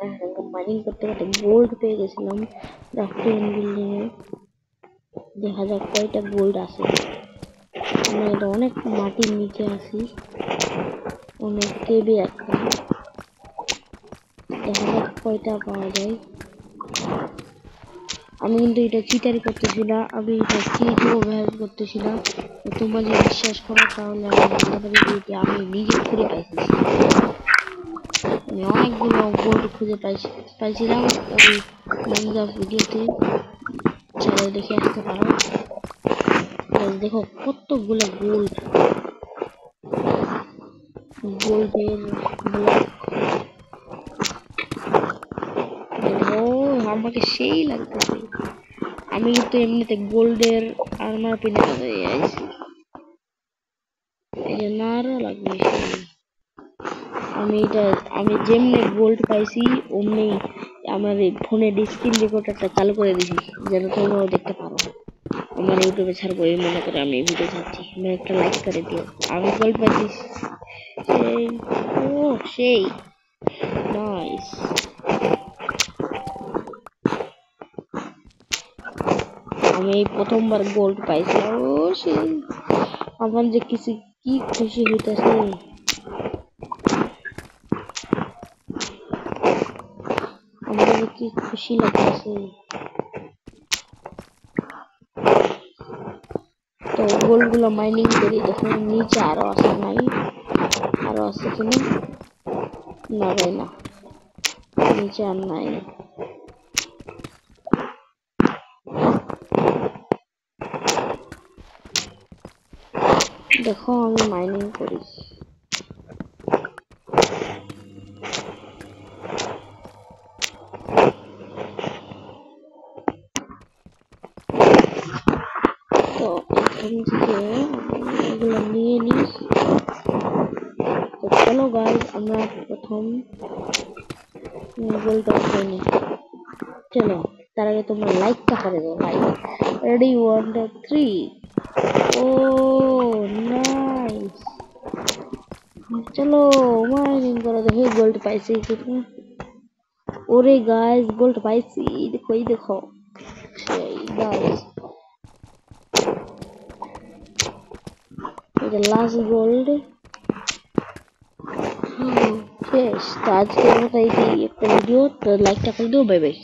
Mining করতে করতে gold পেয়ে গেছিলাম ক্রাফটিং বিল্ডিং এ। দেখা যাক কয়টা গোল্ড আছে। আমরা এটা অনেক মাটির নিচে আছি, অনেক কেবে একটা। দেখা যাক কয়টা পাওয়া যায়। আমি কিন্তু এটা চিটারি করতেছি না, আমি এটা চিজও ব্যবহার করতেছি না। তোমরা যদি বিশ্বাস করো তাহলে আমি বলতে পারি যে আমি নিজে খুঁজে পাইছি। আমি অনেকগুলো গোল্ড খুঁজে পাইছিলাম ওই মাইনক্রাফট ভিডিওতে, চাইলে দেখে আসতে পারো। দেখো কতগুলো গোল্ড, গোল্ডের ব্লক। আমাকে সেই লাগতেছে। আমি কিন্তু এমনিতে গোল্ডের আর্মার পিনে আইছি, এই জন্য আরো লাগবে। আমি যেমনি গোল্ড পাইছি অমনি আমার এই ফোনের স্ক্রিন রেকর্ডারটা চালু করে দিছি, যেন তোমরাও দেখতে পারো। আমার ইউটিউবে ছাড়বো এই মনে করে আমি ভিডিও ছাড়ছি। একটা লাইক করে দিও। আমি গোল্ড পাইছি সেই, ও সেই নাইস। আমি এই প্রথমবার গোল্ড পাইছিলাম, ও সেই আমার যে কি খুশি হইতেছে। আমার যে কি খুশি লাগতেছে। তো গোল্ড গুলো মাইনিং করি। দেখো নিচে আরো আছে, নাই আরো আছে কিনা, না ভাই না, নিচে আর নাই। দেখো আমি মাইনিং করি। তো এখান থেকে এগুলো নিয়ে নিই। তো চলো গাইজ, আমরা প্রথম গোলটা উঠে নিই। চলো তার আগে তোমরা লাইকটা করে দাও। Like, ready 1 2 3। ও নাইস। চলো মাইনিং করে দেখি গোল্ড পাইছি কিনা। ওরে গাইজ গোল্ড পাইছি, দেখো এই দেখো সেই গাইজ, এটা লাস্ট গোল্ড শেষ। তো আজকের মতো এই একটা ভিডিও, তো লাইকটা করে দিও। Bye bye.